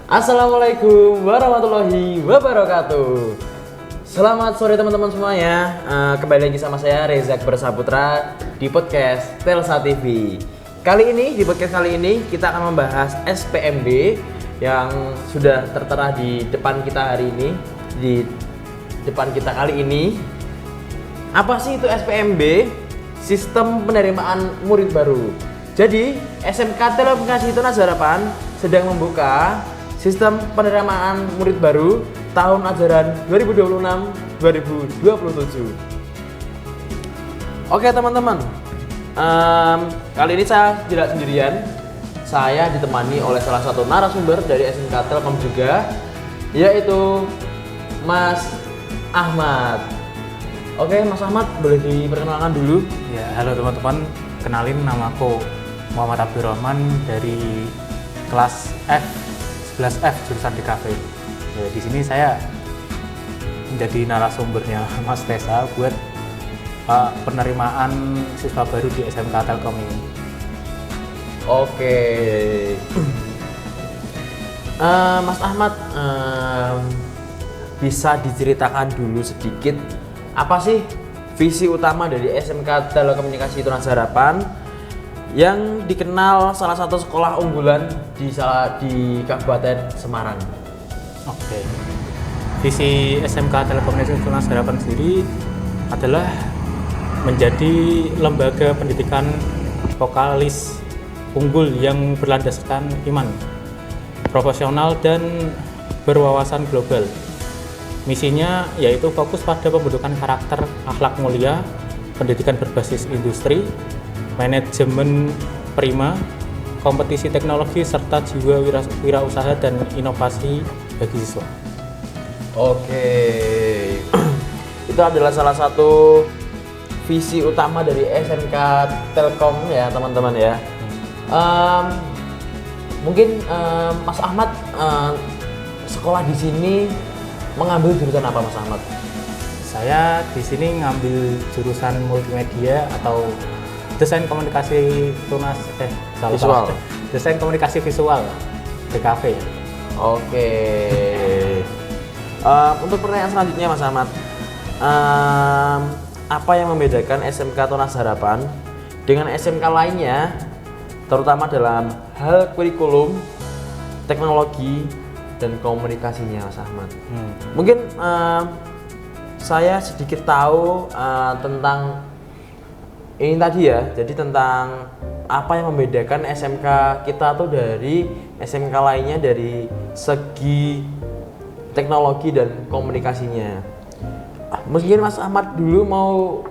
Assalamualaikum warahmatullahi wabarakatuh. Selamat sore teman-teman semuanya. Kembali lagi sama saya Reza Bersaputra di podcast Telsa TV. Di podcast kali ini kita akan membahas SPMB yang sudah tertera di depan kita hari ini. Di depan kita kali ini, apa sih itu SPMB? Sistem penerimaan murid baru. Jadi SMK Telekomunikasi Tunas Harapan sedang membuka sistem penerimaan murid baru tahun ajaran 2026-2027. Oke teman-teman, kali ini saya tidak sendirian. Saya ditemani oleh salah satu narasumber dari SMK Telkom juga, yaitu Mas Ahmad. Oke Mas Ahmad, boleh diperkenalkan dulu? Ya, halo teman-teman, kenalin namaku Muhammad Abdurrahman dari kelas F11F jurusan DKV. Ya, di sini saya menjadi narasumbernya Mas Tesa buat penerimaan siswa baru di SMK Telkom ini. Oke, Mas Ahmad, bisa diceritakan dulu sedikit apa sih visi utama dari SMK Telekomunikasi Tunas Harapan yang dikenal salah satu sekolah unggulan di Kabupaten Semarang? Oke. Visi SMK Telekomunikasi Tunas Harapan sendiri adalah menjadi lembaga pendidikan vokalis unggul yang berlandaskan iman, profesional dan berwawasan global. Misinya yaitu fokus pada pembentukan karakter akhlak mulia, pendidikan berbasis industri, manajemen prima, kompetisi teknologi, serta jiwa wirausaha dan inovasi bagi siswa. Oke, itu adalah salah satu visi utama dari SMK Telkom ya teman-teman ya. Mungkin Mas Ahmad sekolah di sini mengambil jurusan apa Mas Ahmad? Saya di sini ngambil jurusan multimedia atau desain komunikasi visual. Desain komunikasi visual DKV. Oke. Untuk pertanyaan selanjutnya Mas Ahmad, apa yang membedakan SMK Tunas Harapan dengan SMK lainnya, terutama dalam hal kurikulum, teknologi, dan komunikasinya Mas Ahmad? Mungkin saya sedikit tahu tentang ini tadi ya, jadi tentang apa yang membedakan SMK kita tuh dari SMK lainnya dari segi teknologi dan komunikasinya. Mungkin Mas Ahmad dulu mau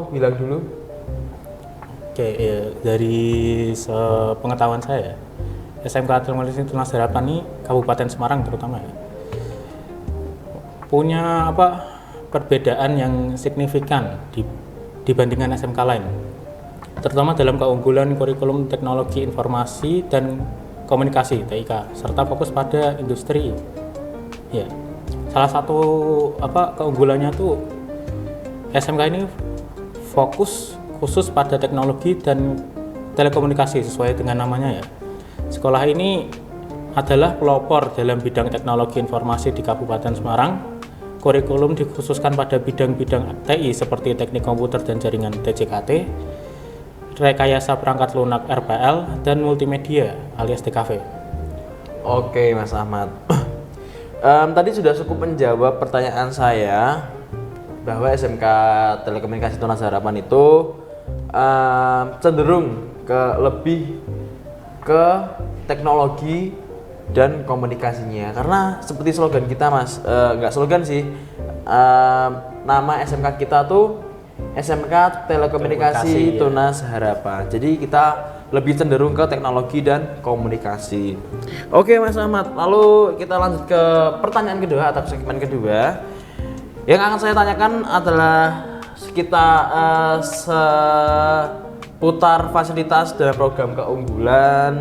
bilang dulu. Oke, ya, dari sepengetahuan saya, SMK Telekomunikasi Tunas Harapan ini Kabupaten Semarang terutama ya, punya perbedaan yang signifikan dibandingkan SMK lain, terutama dalam keunggulan kurikulum teknologi informasi dan komunikasi (TIK) serta fokus pada industri. Ya, salah satu keunggulannya tuh SMK ini fokus khusus pada teknologi dan telekomunikasi sesuai dengan namanya ya. Sekolah ini adalah pelopor dalam bidang teknologi informasi di Kabupaten Semarang. Kurikulum dikhususkan pada bidang-bidang TI seperti teknik komputer dan jaringan TJKT, rekayasa perangkat lunak RPL, dan multimedia alias DKV. Oke Mas Ahmad, tadi sudah cukup menjawab pertanyaan saya bahwa SMK Telekomunikasi Tunas Harapan itu cenderung lebih ke teknologi dan komunikasinya, karena seperti slogan kita Mas, nggak slogan sih, nama SMK kita tuh SMK Telekomunikasi Tunas Harapan. Jadi kita lebih cenderung ke teknologi dan komunikasi. Oke Mas Ahmad, lalu kita lanjut ke pertanyaan kedua atau segmen kedua. Yang akan saya tanyakan adalah seputar fasilitas dan program keunggulan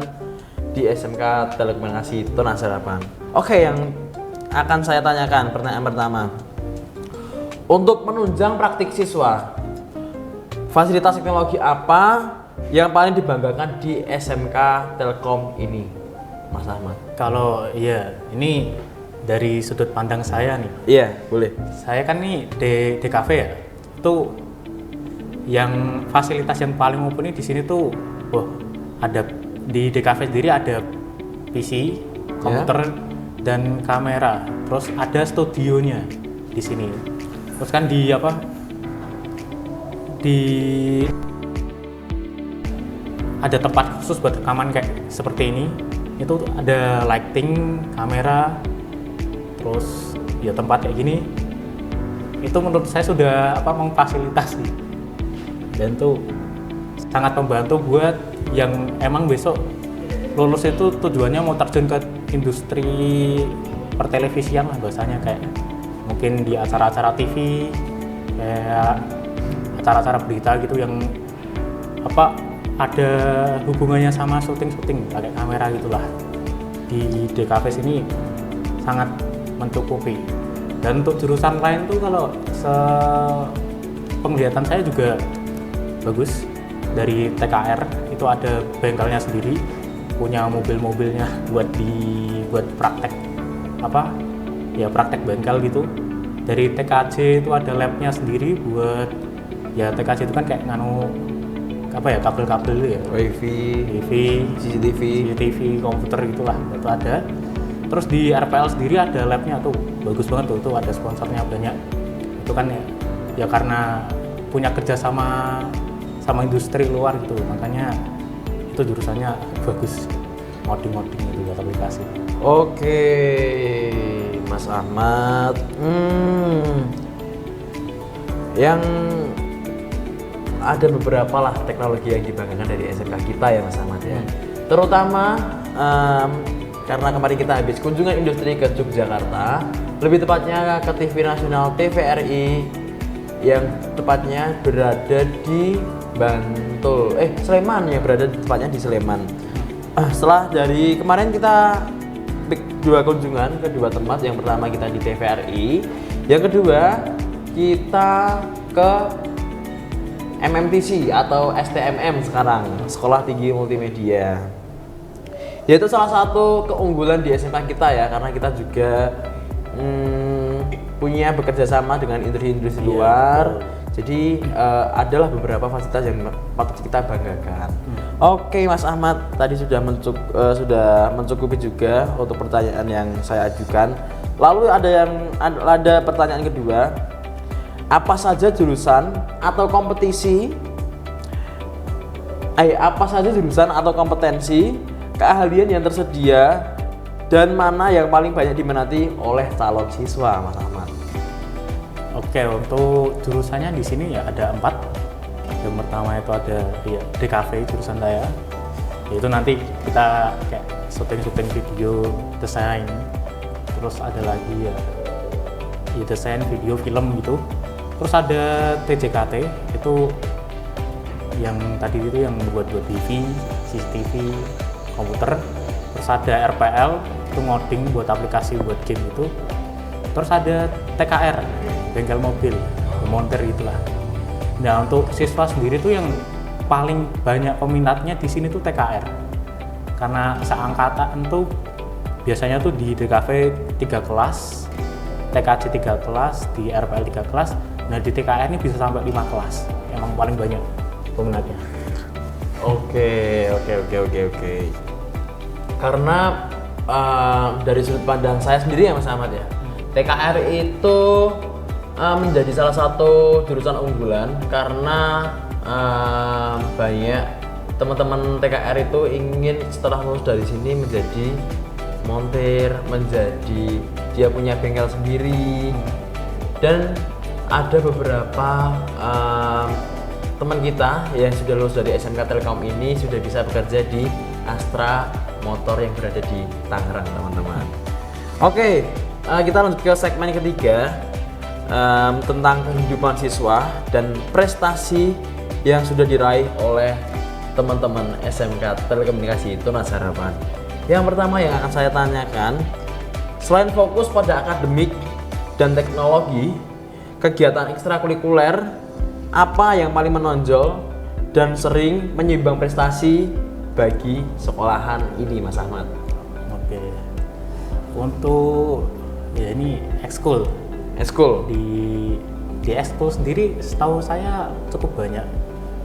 di SMK Telekomunikasi Tunas Harapan. Oke, yang akan saya tanyakan pertanyaan pertama. Untuk menunjang praktik siswa, fasilitas teknologi apa yang paling dibanggakan di SMK Telkom ini? Mas Ahmad? Kalau iya, ini dari sudut pandang saya nih. Iya, boleh. Saya kan nih di cafe ya. Itu yang fasilitas yang paling mumpuni di sini tuh, ada di cafe sendiri ada PC, komputer dan kamera. Terus ada studionya di sini. Terus kan di ada tempat khusus buat rekaman kayak seperti ini. Itu ada lighting, kamera, terus ya tempat kayak gini. Itu menurut saya sudah memfasilitasi, dan tuh sangat membantu buat yang emang besok lulus itu tujuannya mau terjun ke industri pertelevisian lah bahasanya, kayak mungkin di acara-acara TV, kayak acara-acara berita gitu yang ada hubungannya sama syuting pakai kamera gitulah. Di DKV sini sangat mencukupi. Dan untuk jurusan lain tuh kalau penglihatan saya juga bagus. Dari TKR itu ada bengkelnya sendiri, punya mobil-mobilnya buat praktek praktek bengkel gitu. Dari TKJ itu ada labnya sendiri buat TKJ itu kan kayak kabel-kabel itu ya, WiFi, CCTV, komputer gitulah, itu ada. Terus di RPL sendiri ada labnya tuh, bagus banget tuh ada sponsornya banyak. Itu kan ya karena punya kerja sama industri luar gitu, makanya itu jurusannya bagus, modding itu buat aplikasi. Oke, Mas Ahmad. Yang ada beberapa lah teknologi yang dibanggakan dari SMK kita ya Mas Ahmad ya. Terutama karena kemarin kita habis kunjungan industri ke Yogyakarta, lebih tepatnya ke TV nasional TVRI yang tepatnya berada di Sleman ya, berada tepatnya di Sleman. Setelah dari kemarin kita dua kunjungan ke dua tempat, yang pertama kita di TVRI, yang kedua kita ke MMTC atau STMM sekarang, Sekolah Tinggi Multimedia. Yaitu salah satu keunggulan di SMK kita ya, karena kita juga punya bekerja sama dengan industri-industri luar. Jadi adalah beberapa fasilitas yang patut kita banggakan. Oke Mas Ahmad, tadi sudah mencukupi juga untuk pertanyaan yang saya ajukan. Lalu ada pertanyaan kedua. Apa saja jurusan atau kompetensi, keahlian yang tersedia dan mana yang paling banyak diminati oleh calon siswa, Mas Ahmad? Oke, untuk jurusannya di sini ya ada 4. Yang pertama itu ada DKV jurusan saya. Yaitu nanti kita kayak syuting video, desain. Terus ada lagi desain video film gitu. Terus ada TJKT, itu yang tadi itu yang buat TV, CCTV, komputer. Terus ada RPL, itu ngoding buat aplikasi buat game itu. Terus ada TKR, bengkel mobil, montir gitulah. Nah, untuk siswa sendiri tuh yang paling banyak peminatnya di sini tuh TKR. Karena seangkatan tuh biasanya tuh di DKV 3 kelas, TKJ 3 kelas, di RPL 3 kelas. Nah, di TKR ini bisa sampai 5 kelas. Emang paling banyak peminatnya. Oke. Karena dari sudut pandang saya sendiri ya Mas Ahmad ya, TKR itu menjadi salah satu jurusan unggulan karena banyak teman-teman TKR itu ingin setelah lulus dari sini menjadi montir, dia punya bengkel sendiri. Dan ada beberapa teman kita yang sudah lulus dari SMK Telkom ini sudah bisa bekerja di Astra Motor yang berada di Tangerang, teman-teman. Oke, kita lanjut ke segmen ketiga, tentang kehidupan siswa dan prestasi yang sudah diraih oleh teman-teman SMK Telekomunikasi Tunas Harapan. Yang pertama yang akan saya tanyakan, selain fokus pada akademik dan teknologi, kegiatan ekstrakurikuler apa yang paling menonjol dan sering menyumbang prestasi bagi sekolahan ini, Mas Ahmad? Oke. Untuk ya ini ekskul Eskul. di ekskul sendiri setahu saya cukup banyak.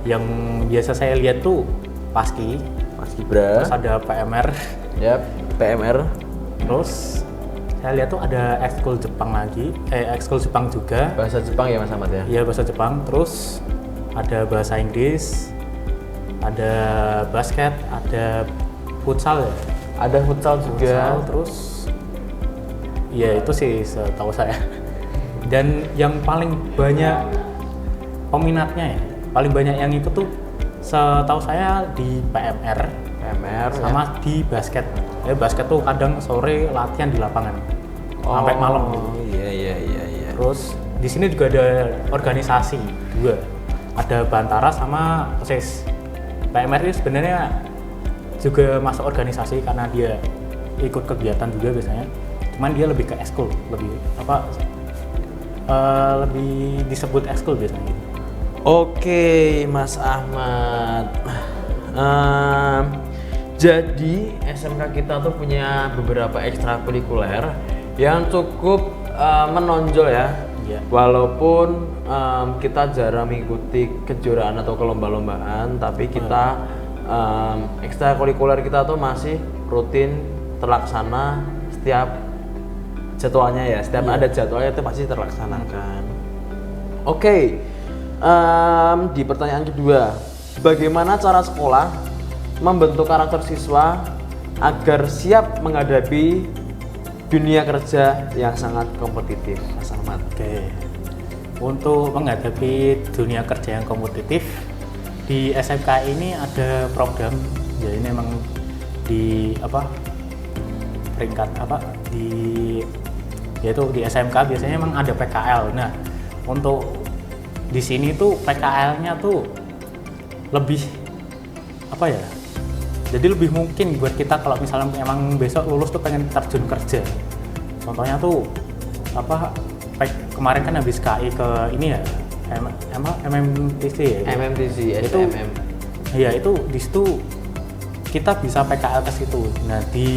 Yang biasa saya lihat tuh Paski, Mas Gibra. terus ada PMR, Yap, PMR. terus saya lihat tuh ada ekskul Jepang lagi, ekskul Jepang juga. Bahasa Jepang ya Mas Ahmad ya? Iya, bahasa Jepang, terus ada bahasa Inggris, ada basket, ada futsal ya. Ada futsal juga. Futsal, terus ya itu sih setahu saya. Dan yang paling banyak peminatnya ya, paling banyak yang ikut tuh setahu saya di PMR PMR sama di basket. Basket tuh kadang sore latihan di lapangan sampai malam gitu. Iya. Terus di sini juga ada organisasi juga, ada Bantara sama OSIS. PMR itu sebenarnya juga masuk organisasi karena dia ikut kegiatan juga biasanya. Cuman dia lebih ke ekskul, lebih lebih disebut ekskul biasanya. Oke, Mas Ahmad. Jadi SMK kita tuh punya beberapa ekstrakurikuler yang cukup menonjol ya. Iya. Walaupun kita jarang mengikuti kejuaraan atau kelomba-lombaan, tapi kita ekstrakurikuler kita tuh masih rutin terlaksana setiap jadwalnya ya. Setiap ada jadwalnya itu pasti terlaksanakan. Oke. Di pertanyaan kedua, bagaimana cara sekolah membentuk karakter siswa agar siap menghadapi dunia kerja yang sangat kompetitif, Mas Ahmad? Oke. Untuk menghadapi dunia kerja yang kompetitif, di SMK ini ada program, jadi ini memang di peringkat yaitu di SMK biasanya memang ada PKL. Nah, untuk di sini tuh PKL-nya tuh lebih jadi lebih mungkin buat kita kalau misalnya emang besok lulus tuh pengen terjun kerja. Contohnya tuh kemarin kan habis KI ke ini ya, MMTC ya. MMTC, itu SMM. Iya, itu di situ kita bisa PKL ke situ. Nah, di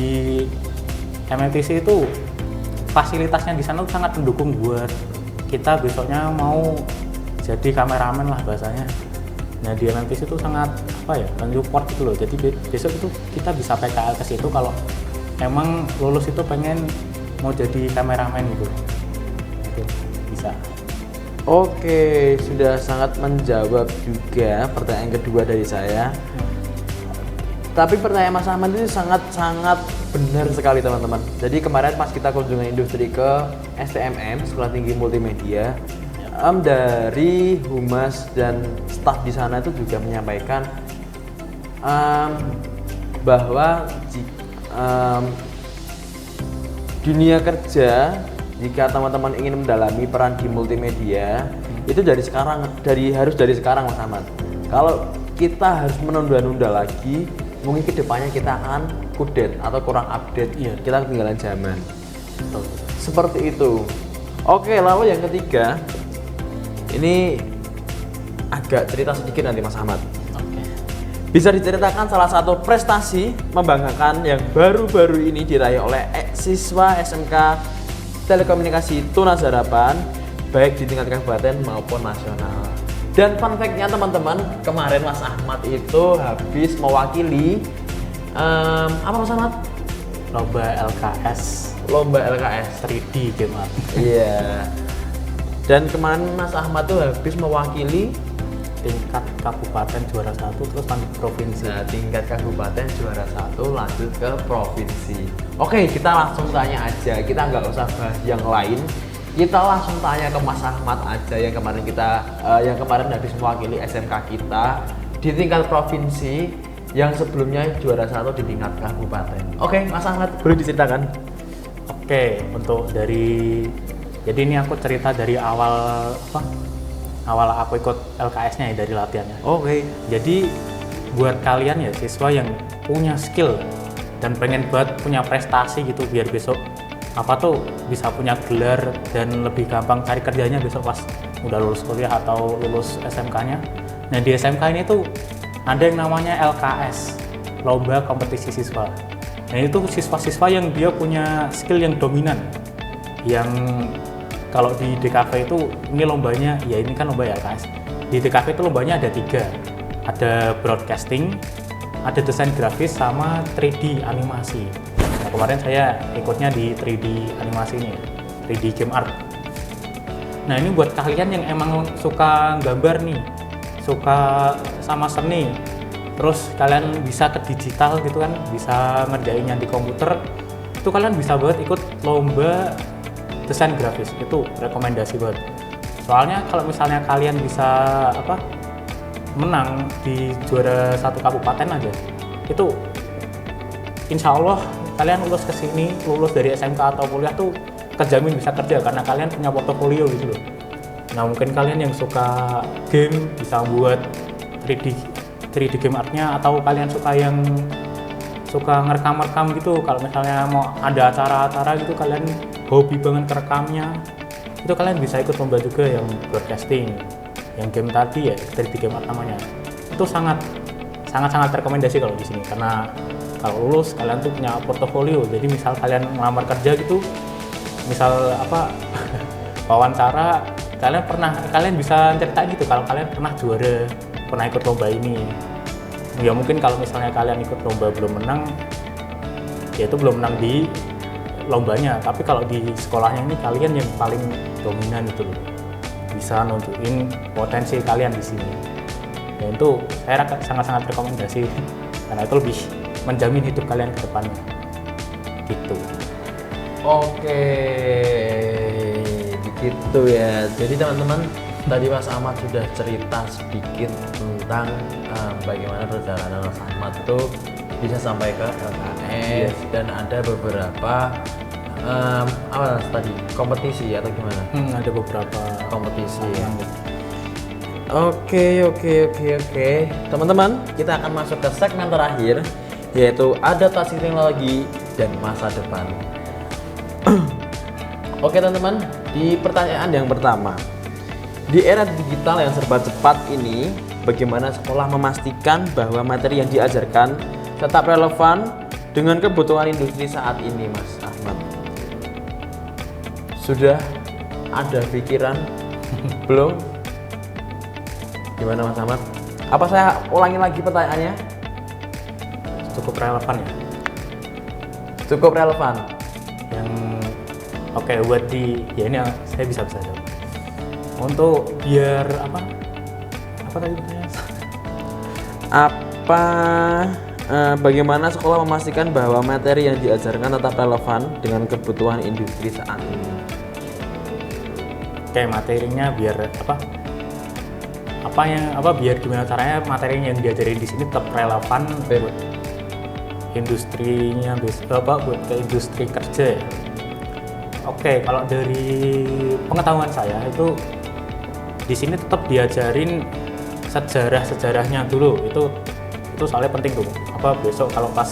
MMTC itu fasilitasnya di sana tuh sangat mendukung buat kita besoknya mau jadi kameramen lah bahasanya. Nah, di MMTC itu sangat support gitu loh. Jadi besok itu kita bisa PKL ke situ kalau emang lulus itu pengen mau jadi kameramen gitu. Itu bisa. Oke, sudah sangat menjawab juga pertanyaan kedua dari saya. Tapi pertanyaan Mas Ahmad itu sangat benar sekali teman-teman. Jadi kemarin pas kita kunjungan industri ke STMM, Sekolah Tinggi Multimedia, dari humas dan staf di sana itu juga menyampaikan bahwa dunia kerja, jika teman-teman ingin mendalami peran di multimedia, itu harus dari sekarang Mas Ahmad. Kalau kita harus menunda-nunda lagi, mungkin kedepannya kita akan kudet atau kurang update. Iya. Kita ketinggalan zaman. Seperti itu. Oke, lalu yang ketiga, ini agak cerita sedikit nanti Mas Ahmad. Oke. Bisa diceritakan salah satu prestasi membanggakan yang baru-baru ini diraih oleh siswa SMK Telekomunikasi Tunas Harapan, baik di tingkat kabupaten maupun nasional. Dan fun fact-nya teman-teman, kemarin Mas Ahmad itu habis mewakili apa Mas Ahmad? Lomba LKS 3D game art. Iya. Dan kemarin Mas Ahmad tuh habis mewakili Tingkat kabupaten juara 1 terus lanjut provinsi. Nah, tingkat kabupaten juara 1 lanjut ke provinsi. Oke, kita langsung tanya aja. Kita nggak usah bahas yang lain. Kita langsung tanya ke Mas Ahmad aja yang kemarin habis mewakili SMK kita di tingkat provinsi, yang sebelumnya juara 1 di tingkat kabupaten. Oke, Mas Ahmad, boleh diceritakan? Oke, jadi ini aku cerita dari awal aku ikut LKS-nya ya, dari latihannya. Oke. Jadi buat kalian ya siswa yang punya skill dan pengen buat punya prestasi gitu biar besok bisa punya gelar dan lebih gampang cari kerjanya besok pas udah lulus kuliah atau lulus SMK-nya. Nah, di SMK ini tuh ada yang namanya LKS, Lomba Kompetisi Siswa. Nah itu siswa-siswa yang dia punya skill yang dominan, yang kalau di DKV itu ini lombanya, ya ini kan lomba ya guys. Di DKV itu lombanya ada 3, ada broadcasting, ada desain grafis, sama 3D animasi. Nah kemarin saya ikutnya di 3D animasi ini, 3D game art. Nah ini buat kalian yang emang suka gambar nih, suka sama seni, terus kalian bisa ke digital gitu kan, bisa ngerjainnya di komputer, itu kalian bisa buat ikut lomba desain grafis, itu rekomendasi banget. Soalnya kalau misalnya kalian bisa menang di juara 1 kabupaten aja, itu insya Allah kalian lulus ke sini, lulus dari SMK atau kuliah tuh kejamin bisa kerja karena kalian punya portofolio gitu loh. Nah mungkin kalian yang suka game bisa buat 3D game artnya, atau kalian suka ngerekam gitu, kalau misalnya mau ada acara-acara gitu, kalian hobi banget kerekamnya, itu kalian bisa ikut lomba juga yang broadcasting, yang game tadi ya, 3D game art namanya. Itu sangat rekomendasi kalau di sini, karena kalau lulus kalian tuh punya portofolio. Jadi misal kalian melamar kerja gitu, misal wawancara, kalian bisa ceritain gitu kalau kalian pernah ikut lomba ini. Ya mungkin kalau misalnya kalian ikut lomba belum menang, ya itu belum menang di lombanya, tapi kalau di sekolahnya ini kalian yang paling dominan itu loh, bisa nunjukin potensi kalian di sini. Dan itu saya sangat rekomendasi karena itu lebih menjamin hidup kalian ke depannya. Gitu. Oke, begitu ya. Jadi teman-teman, tadi Mas Ahmad sudah cerita sedikit tentang bagaimana perjalanan Mas Ahmad itu bisa sampai ke LKS, dan ada beberapa kompetisi atau gimana? Ada beberapa kompetisi ya. Oke. Teman-teman, kita akan masuk ke segmen terakhir, yaitu adaptasi teknologi dan masa depan. Oke teman-teman, di pertanyaan yang pertama, di era digital yang serba cepat ini, bagaimana sekolah memastikan bahwa materi yang diajarkan tetap relevan dengan kebutuhan industri saat ini, Mas Ahmad? Sudah ada pikiran belum? Gimana Mas Ahmad? Apa saya ulangi lagi pertanyaannya? Cukup relevan ya? Cukup relevan. Yang oke, buat ya ini saya bisa jawab. Untuk biar apa tadi pertanyaannya? Bagaimana sekolah memastikan bahwa materi yang diajarkan tetap relevan dengan kebutuhan industri saat ini? Kayak materinya biar biar gimana caranya materi yang diajarin di sini tetap relevan buat industrinya, buat ke industri kerja ya. Oke, kalau dari pengetahuan saya itu di sini tetap diajarin sejarahnya dulu, itu soalnya penting tuh. Besok kalau pas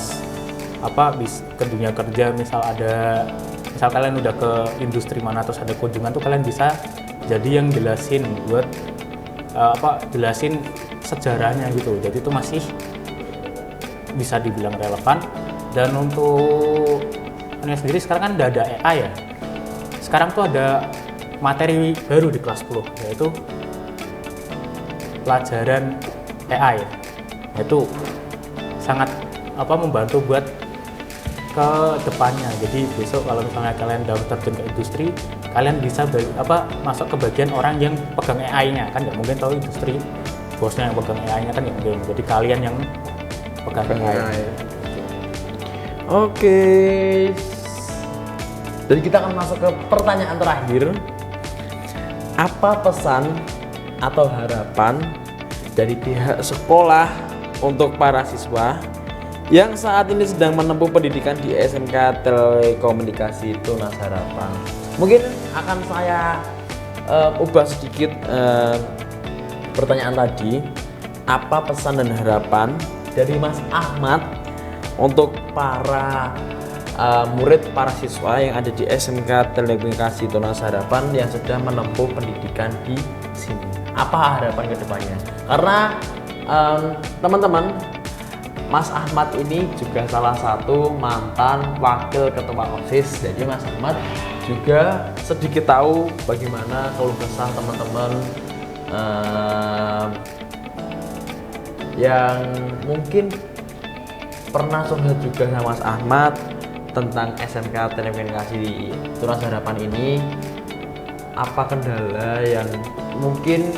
ke dunia kerja, misal kalian udah ke industri mana terus ada kunjungan tuh, kalian bisa jadi yang jelasin jelasin sejarahnya gitu. Jadi itu masih bisa dibilang relevan. Dan untuk ini sendiri sekarang kan udah ada AI ya. Sekarang tuh ada materi baru di kelas 10, yaitu pelajaran AI. Itu sangat membantu buat ke depannya. Jadi besok kalau misalnya kalian daftar ke industri, kalian bisa masuk ke bagian orang yang pegang AI-nya. Kan nggak mungkin tahu industri bosnya yang pegang AI-nya, kan nggak mungkin. Jadi kalian yang pegang AI. Oke. Jadi kita akan masuk ke pertanyaan terakhir. Apa pesan atau harapan dari pihak sekolah untuk para siswa yang saat ini sedang menempuh pendidikan di SMK Telekomunikasi Tunas Harapan? Mungkin akan saya ubah sedikit pertanyaan tadi. Apa pesan dan harapan dari Mas Ahmad untuk para murid, para siswa yang ada di SMK Telekomunikasi Tunas Harapan yang sedang menempuh pendidikan di sini? Apa harapan ke depannya? Karena teman-teman, Mas Ahmad ini juga salah satu mantan wakil ketua OSIS. Jadi Mas Ahmad juga sedikit tahu bagaimana keluh kesah teman-teman yang mungkin pernah curhat juga sama Mas Ahmad tentang SMK Telekomunikasi Tunas Harapan ini. Apa kendala yang mungkin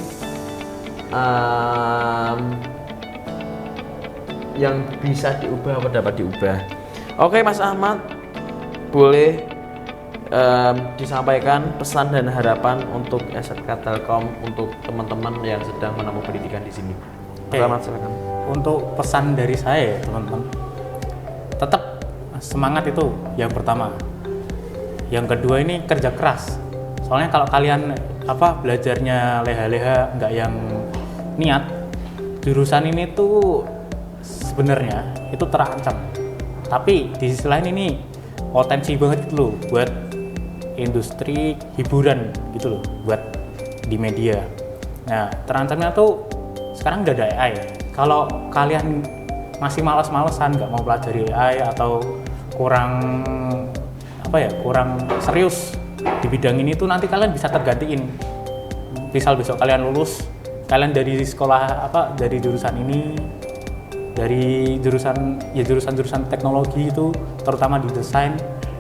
yang bisa diubah atau dapat diubah. Oke Mas Ahmad, boleh disampaikan pesan dan harapan untuk SMK Telkom untuk teman-teman yang sedang menempuh pendidikan di sini. Selamat silakan. Untuk pesan dari saya ya teman-teman, tetap semangat itu yang pertama. Yang kedua ini kerja keras. Soalnya kalau kalian belajarnya leha-leha, nggak yang niat, jurusan ini tuh sebenarnya itu terancam. Tapi di sisi lain ini potensi banget gitu loh buat industri hiburan gitu loh, buat di media. Nah, terancamnya tuh sekarang udah ada AI. Kalau kalian masih malas-malesan nggak mau pelajari AI atau kurang serius di bidang ini tuh, nanti kalian bisa tergantiin. Misal besok kalian lulus, kalian dari sekolah dari jurusan ini, dari jurusan teknologi itu, terutama di desain.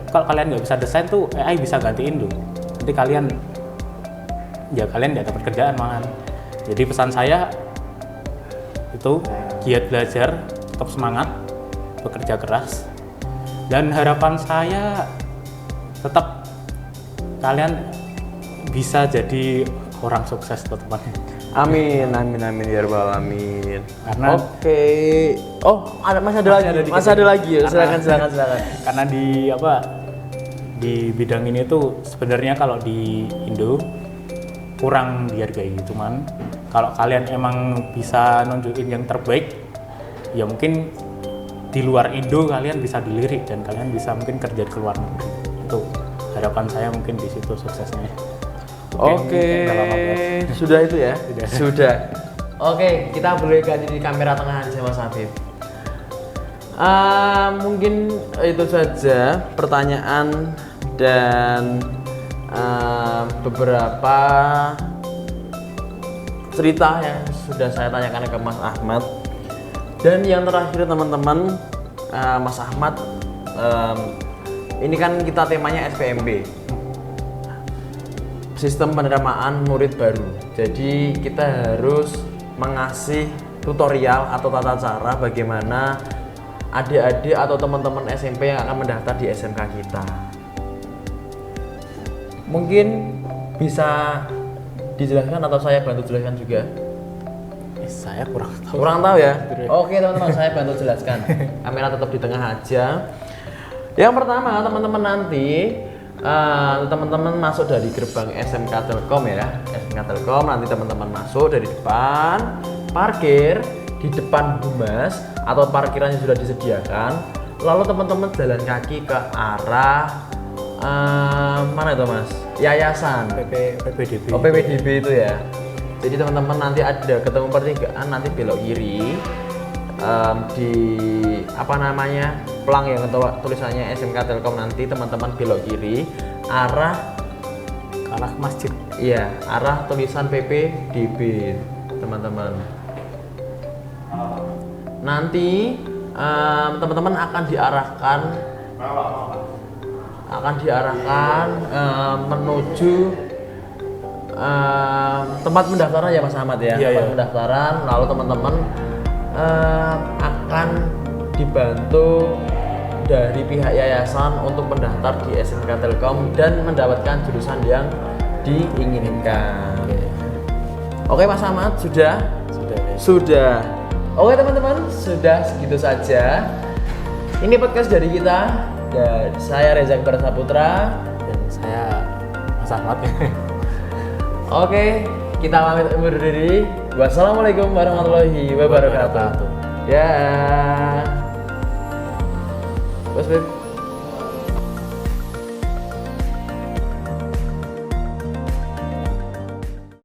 Kalau kalian nggak bisa desain tuh AI bisa gantiin loh. Nanti kalian nggak dapat kerjaan malahan. Jadi pesan saya itu giat belajar, tetap semangat, bekerja keras, dan harapan saya tetap kalian bisa jadi orang sukses teman-teman. Amin ya rabbal alamin. Karena masih ada lagi ya. Silakan. Karena di bidang ini tuh sebenarnya kalau di Indo kurang dihargai, cuman kalau kalian emang bisa nunjukin yang terbaik, ya mungkin di luar Indo kalian bisa dilirik dan kalian bisa mungkin kerja di luar negeri. Itu harapan saya, mungkin di situ suksesnya. Oke. Sudah itu ya? Sudah. Oke, kita boleh ganti di kamera tengah aja Mas Habib. Mungkin itu saja pertanyaan dan beberapa cerita yang sudah saya tanyakan ke Mas Ahmad. Dan yang terakhir teman-teman, Mas Ahmad, ini kan kita temanya SPMB, sistem penerimaan murid baru. Jadi kita harus mengasih tutorial atau tata cara bagaimana adik-adik atau teman-teman SMP yang akan mendaftar di SMK kita. Mungkin bisa dijelaskan atau saya bantu jelaskan juga? Saya kurang tahu. Kurang tahu ya? Oke teman-teman, saya bantu jelaskan. Kamera tetap di tengah aja. Yang pertama, teman-teman nanti teman-teman masuk dari gerbang SMK Telkom ya. SMK Telkom nanti teman-teman masuk dari depan, parkir di depan humas atau parkirannya sudah disediakan. Lalu teman-teman jalan kaki ke arah mana itu Mas? Yayasan PPDB. Oh, PPDB itu ya. Jadi teman-teman nanti ada ketemu pertigaan, nanti belok kiri di pelang yang tulisannya SMK Telkom, nanti teman-teman belok kiri arah masjid. Iya, arah tulisan PPDB teman-teman. Nanti teman-teman akan diarahkan menuju tempat pendaftaran ya Mas Ahmad ya. Tempat pendaftaran, lalu teman-teman akan dibantu dari pihak yayasan untuk mendaftar di SMK Telkom dan mendapatkan jurusan yang diinginkan. Oke Mas Ahmad, sudah. Oke teman-teman, sudah segitu saja. Ini podcast dari kita. Dan saya Reza Bersaputra dan saya Mas Ahmad. Oke, kita pamit undur diri. Wassalamualaikum warahmatullahi wabarakatuh. Ya. Bos,